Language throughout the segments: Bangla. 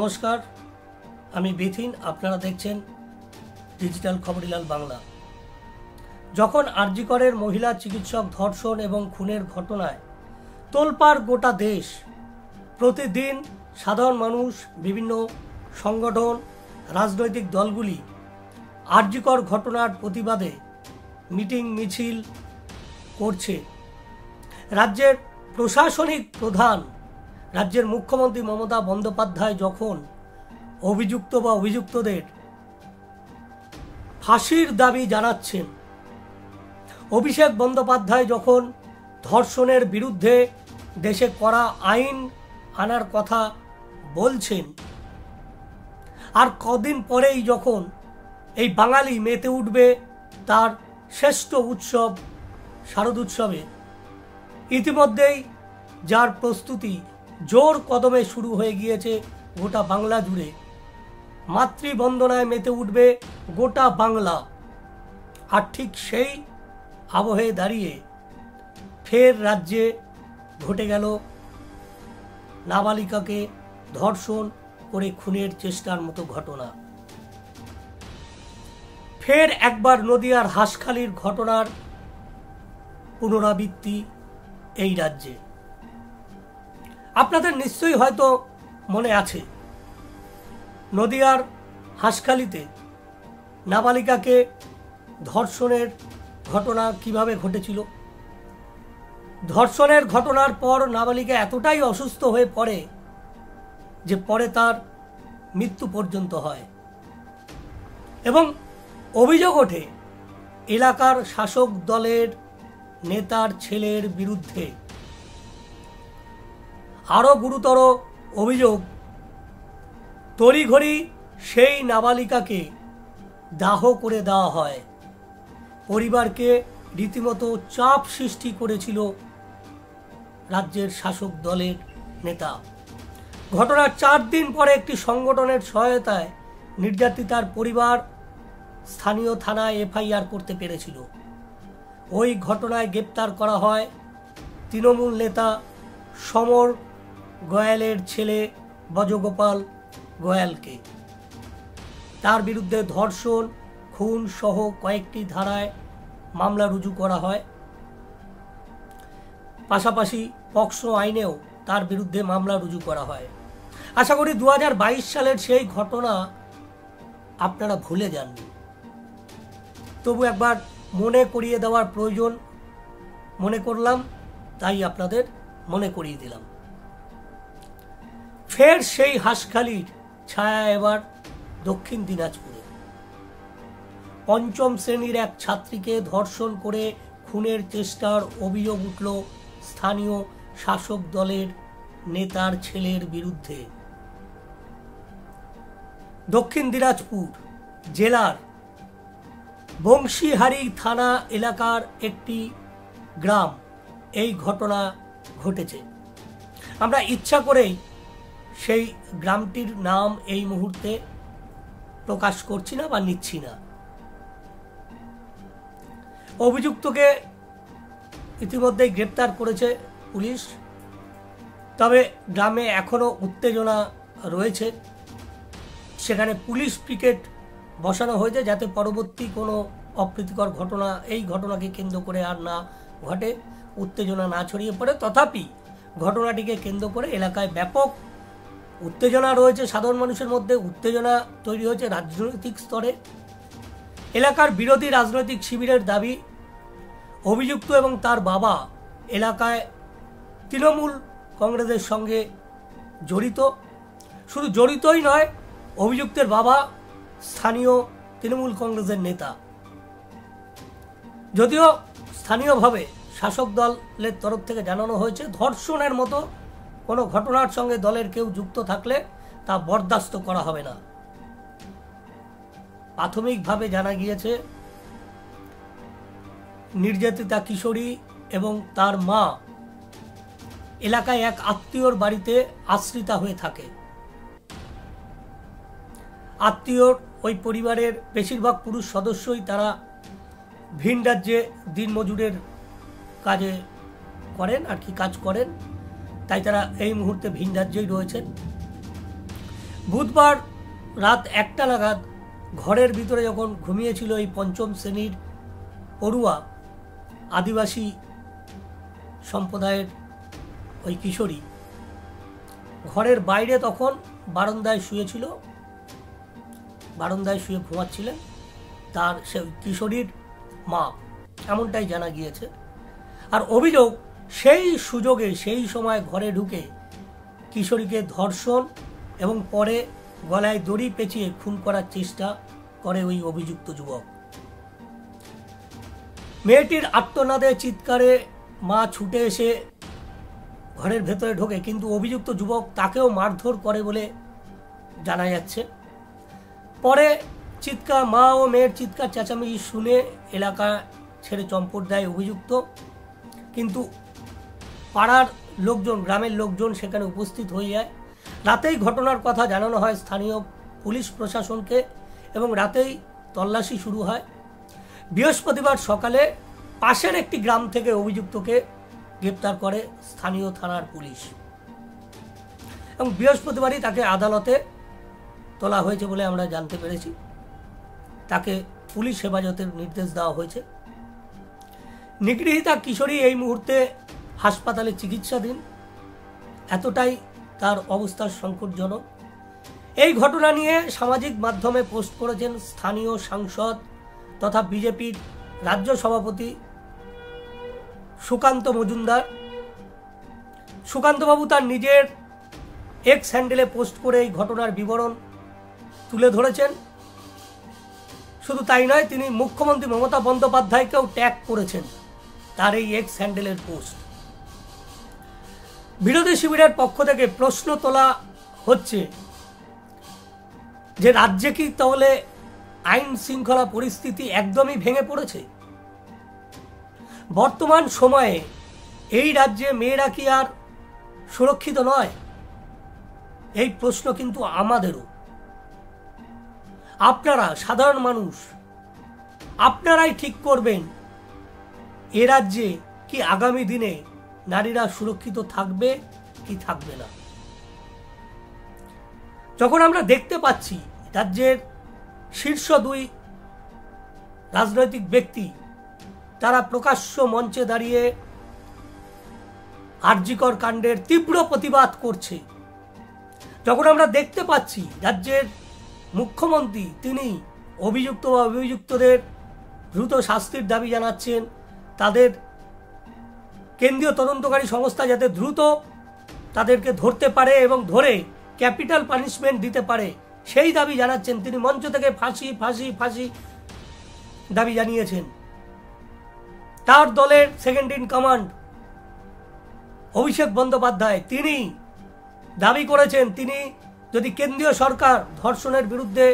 নমস্কার, আমি বিথিন। আপনারা দেখছেন ডিজিটাল খবরিলাল বাংলা। যখন আরজি করের মহিলা চিকিৎসক ধর্ষণ এবং খুনের ঘটনায় তোলপাড় গোটা দেশ, প্রতিদিন সাধারণ মানুষ, বিভিন্ন সংগঠন, রাজনৈতিক দলগুলি আরজি কর ঘটনার প্রতিবাদে মিটিং মিছিল করছে। রাজ্যের প্রশাসনিক প্রধান, রাজ্যের মুখ্যমন্ত্রী মমতা বন্দ্যোপাধ্যায় যখন অভিযুক্ত বা অভিযুক্তদের ফাঁসির দাবি জানাচ্ছেন, অভিষেক বন্দ্যোপাধ্যায় যখন ধর্ষণের বিরুদ্ধে দেশে কড়া আইন আনার কথা বলছেন, আর কদিন পরেই যখন এই বাঙালি মেতে উঠবে তার শ্রেষ্ঠ উৎসব শারদোৎসবে, ইতিমধ্যেই যার প্রস্তুতি জোর কদমে শুরু হয়ে গিয়েছে গোটা বাংলা জুড়ে। মাতৃবন্দনায় মেতে উঠবে গোটা বাংলা। আর ঠিক সেই আবহে দাঁড়িয়ে ফের রাজ্যে ঘটে গেল নাবালিকাকে ধর্ষণ করে খুনের চেষ্টার মতো ঘটনা। ফের একবার নদিয়ার হাঁসখালির ঘটনার পুনরাবৃত্তি এই রাজ্যে। আপনাদের নিশ্চয়ই হয়তো মনে আছে, নদিয়ার হাঁসখালিতে নাবালিকাকে ধর্ষণের ঘটনা কিভাবে ঘটেছিল। ধর্ষণের ঘটনার পর নাবালিকা এতটাই অসুস্থ হয়ে পড়ে যে পরে তার মৃত্যু পর্যন্ত হয় এবং অভিযোগ ওঠে এলাকার শাসক দলের নেতার ছেলের বিরুদ্ধে। আরো গুরুতর অভিযোগ, তড়িঘড়ি সেই নাবালিকাকে দাহ করে দেওয়া হয়। পরিবারকে রীতিমতো চাপ সৃষ্টি করেছিল রাজ্যের শাসক দলের নেতা। ঘটনার 4 দিন পরে একটি সংগঠনের সহায়তায় নির্যাতিতার পরিবার স্থানীয় থানায় এফআইআর করতে পেরেছিল। ওই ঘটনায় গ্রেপ্তার করা হয় তৃণমূল নেতা সমর গোয়ালের ছেলে বজগোপাল গোয়ালকে। তার বিরুদ্ধে ধর্ষণ, খুন সহ কয়েকটি ধারায় মামলা রুজু করা হয়। পাশাপাশি পক্সো আইনেও তার বিরুদ্ধে মামলা রুজু করা হয়। আশা করি 2022 সালের সেই ঘটনা আপনারা ভুলে যাননি। তবু একবার মনে করিয়ে দেওয়ার প্রয়োজন মনে করলাম, তাই আপনাদের মনে করিয়ে দিলাম। ফের সেই হাঁসখালির ছায়া এবার দক্ষিণ দিনাজপুরে। 5ম শ্রেণীর এক ছাত্রীকে ধর্ষণ করে খুনের চেষ্টার অভিযোগ উঠল স্থানীয় শাসক দলের নেতার ছেলের বিরুদ্ধে। দক্ষিণ দিনাজপুর জেলার বংশীহারি থানা এলাকার একটি গ্রাম এই ঘটনা ঘটেছে। আমরা ইচ্ছা করেই সেই গ্রামটির নাম এই মুহূর্তে প্রকাশ করছি না বা নিচ্ছি না। অভিযুক্তকে ইতিমধ্যেই গ্রেপ্তার করেছে পুলিশ, তবে গ্রামে এখনো উত্তেজনা রয়েছে। সেখানে পুলিশ পিকেট বসানো হয়েছে যাতে পরবর্তী কোনো অপ্রীতিকর ঘটনা এই ঘটনাকে কেন্দ্র করে আর না ঘটে, উত্তেজনা না ছড়িয়ে পড়ে। তথাপি ঘটনাটিকে কেন্দ্র করে এলাকায় ব্যাপক উত্তেজনা রয়েছে। সাধারণ মানুষের মধ্যে উত্তেজনা তৈরি হয়েছে রাজনৈতিক স্তরে। এলাকার বিরোধী রাজনৈতিক শিবিরের দাবি, অভিযুক্ত এবং তার বাবা এলাকায় তৃণমূল কংগ্রেসের সঙ্গে জড়িত। শুধু জড়িতই নয়, অভিযুক্তের বাবা স্থানীয় তৃণমূল কংগ্রেসের নেতা। যদিও স্থানীয়ভাবে শাসক দলের তরফ থেকে জানানো হয়েছে ধর্ষণের মতো কোনো ঘটনার সঙ্গে দলের কেউ যুক্ত থাকলে তা বরদাস্ত করা হবে না। প্রাথমিকভাবে জানা গিয়েছে নির্যাতিতা কিশোরী এবং তার মা এলাকায় এক আত্মীয়র বাড়িতে আশ্রিতা হয়ে থাকে। আত্মীয়র ওই পরিবারের বেশিরভাগ পুরুষ সদস্যই তারা ভিন রাজ্যে দিনমজুরের কাজে কাজ করেন, তাই তারা এই মুহূর্তে ভিন রাজ্যেই রয়েছেন। বুধবার রাত 1টা নাগাদ ঘরের ভিতরে যখন ঘুমিয়েছিল এই 5ম শ্রেণীর পড়ুয়া আদিবাসী সম্প্রদায়ের ওই কিশোরী ঘরের বাইরে তখন বারান্দায় শুয়েছিল, বারান্দায় শুয়ে ঘুমাচ্ছিলেন তার সে কিশোরীর মা, এমনটাই জানা গিয়েছে। আর অভিযোগ সেই সুযোগে সেই সময় ঘরে ঢুকে কিশোরীকে ধর্ষণ এবং পরে গলায় দড়ি পেঁচিয়ে খুন করার চেষ্টা করে ওই অভিযুক্ত যুবক। মেয়েটির আর্তনাদে চিৎকারে মা ছুটে এসে ঘরের ভেতরে ঢোকে, কিন্তু অভিযুক্ত যুবক তাকেও মারধর করে বলে জানা যাচ্ছে। পরে চিৎকার, মা ও মেয়ের চিৎকার চেঁচামেচি শুনে এলাকা ছেড়ে চম্পট দেয় অভিযুক্ত, কিন্তু পাড়ার লোকজন, গ্রামের লোকজন সেখানে উপস্থিত হয়ে যায়। রাতেই ঘটনার কথা জানানো হয় স্থানীয় পুলিশ প্রশাসনকে এবং রাতেই তল্লাশি শুরু হয়। বৃহস্পতিবার সকালে পাশের একটি গ্রাম থেকে অভিযুক্তকে গ্রেপ্তার করে স্থানীয় থানার পুলিশ এবং বৃহস্পতিবারই তাকে আদালতে তোলা হয়েছে বলে আমরা জানতে পেরেছি। তাকে পুলিশ হেফাজতের নির্দেশ দেওয়া হয়েছে। নিগৃহীতা কিশোরী এই মুহূর্তে হাসপাতালে চিকিৎসাধীন, এতটাই তার অবস্থা সংকটজনক। এই ঘটনা নিয়ে সামাজিক মাধ্যমে পোস্ট করেছেন স্থানীয় সাংসদ তথা বিজেপির রাজ্য সভাপতি সুকান্ত মজুমদার। সুকান্তবাবু তার নিজের এক্স হ্যান্ডেলে পোস্ট করে এই ঘটনার বিবরণ তুলে ধরেছেন। শুধু তাই নয়, তিনি মুখ্যমন্ত্রী মমতা বন্দ্যোপাধ্যায়কেও ট্যাগ করেছেন তার এই এক্স হ্যান্ডেলের পোস্ট। বিরোধী শিবিরের পক্ষ থেকে প্রশ্ন তোলা হচ্ছে যে রাজ্যে কি তাহলে আইন শৃঙ্খলা পরিস্থিতি একদমই ভেঙে পড়েছে? বর্তমান সময়ে এই রাজ্যে মেয়েরা কি আর সুরক্ষিত নয়? এই প্রশ্ন কিন্তু আমাদেরও। আপনারা সাধারণ মানুষ, আপনারাই ঠিক করবেন এ রাজ্যে কি আগামী দিনে নারীরা সুরক্ষিত থাকবে কি থাকবে না। যখন আমরা দেখতে পাচ্ছি রাজ্যের শীর্ষ 2 রাজনৈতিক ব্যক্তি তারা প্রকাশ্য মঞ্চে দাঁড়িয়ে আরজিকর কাণ্ডের তীব্র প্রতিবাদ করছে, যখন আমরা দেখতে পাচ্ছি রাজ্যের মুখ্যমন্ত্রী তিনি অভিযুক্ত বা অভিযুক্তদের দ্রুত শাস্তির দাবি জানাচ্ছেন, তাদের কেন্দ্রীয় তদন্তকারী সংস্থা যাতে দ্রুত তাদেরকে ধরতে পারে এবং ধরে ক্যাপিটাল পানিশমেন্ট দিতে পারে সেই দাবি জানাচ্ছেন। তিনি মঞ্চ থেকে ফাঁসি ফাঁসি ফাঁসি দাবি জানিয়েছেন। তার দলের second in command Abhishek Bandyopadhyay তিনি দাবি করেছেন তিনি যদি কেন্দ্রীয় সরকার ধর্ষণের বিরুদ্ধে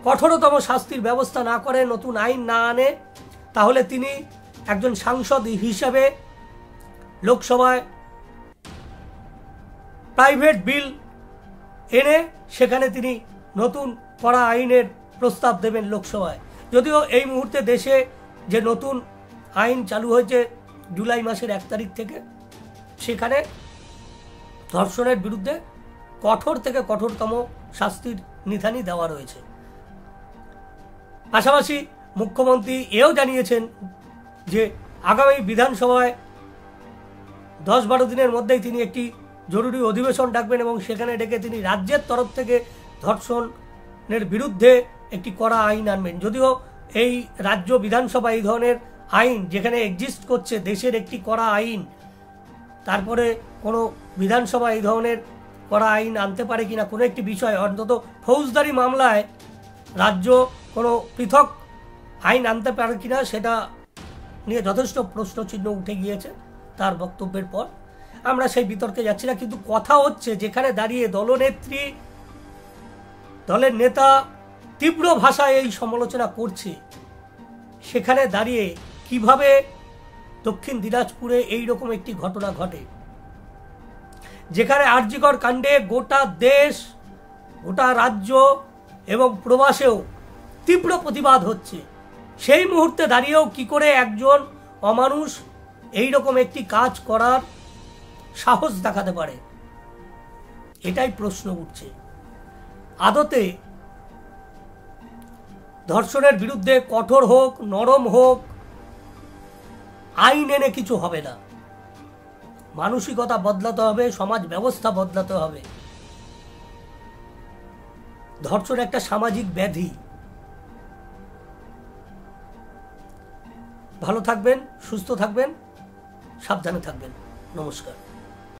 কঠোরতম শাস্তির ব্যবস্থা না করে, নতুন আইন না আনে, তাহলে তিনি একজন সাংসদ হিসেবে লোকসভায় প্রাইভেট বিল এনে সেখানে তিনি নতুন কড়া আইনের প্রস্তাব দেবেন লোকসভায়। যদিও এই মুহূর্তে দেশে যে নতুন আইন চালু হয়েছে জুলাই মাসের 1 তারিখ থেকে, সেখানে ধর্ষণের বিরুদ্ধে কঠোর থেকে কঠোরতম শাস্তির নিধানি দেওয়া রয়েছে। পাশাপাশি মুখ্যমন্ত্রী এও জানিয়েছেন যে আগামী বিধানসভায় 10-12 দিনের মধ্যেই তিনি একটি জরুরি অধিবেশন ডাকবেন এবং সেখানে ডেকে তিনি রাজ্যের তরফ থেকে ধর্ষণের বিরুদ্ধে একটি কড়া আইন আনবেন। যদিও এই রাজ্য বিধানসভা এই ধরনের আইন যেখানে এক্সিস্ট করছে, দেশের একটি কড়া আইন, তারপরে কোনো বিধানসভা এই ধরনের কড়া আইন আনতে পারে কিনা, কোনো একটি বিষয় অন্তত ফৌজদারি মামলায় রাজ্য কোনো পৃথক আইন আনতে পারে কিনা সেটা নিয়ে যথেষ্ট প্রশ্নচিহ্ন উঠে গিয়েছে তার বক্তব্যের পর। আমরা সেই বিতর্কে যাচ্ছি না, কিন্তু কথা হচ্ছে যেখানে দাঁড়িয়ে দলনেত্রী, দলের নেতা তীব্র ভাষায় এই সমালোচনা করছে, সেখানে দাঁড়িয়ে কিভাবে দক্ষিণ দিনাজপুরে এইরকম একটি ঘটনা ঘটে যেখানে আরজিকর কাণ্ডে গোটা দেশ, গোটা রাজ্য এবং প্রবাসেও তীব্র প্রতিবাদ হচ্ছে, সেই মুহূর্তে দাঁড়িয়েও কি করে একজন অমানুষ এইরকম একটি কাজ করার সাহস দেখাতে পারে, এটাই প্রশ্ন উঠছে। আদতে ধর্ষণের বিরুদ্ধে কঠোর হোক নরম হোক আইন এনে কিছু হবে না, মানসিকতা বদলাতে হবে, সমাজ ব্যবস্থা বদলাতে হবে। ধর্ষণ একটা সামাজিক ব্যাধি। ভালো থাকবেন, সুস্থ থাকবেন, সাবধানে থাকবেন। নমস্কার।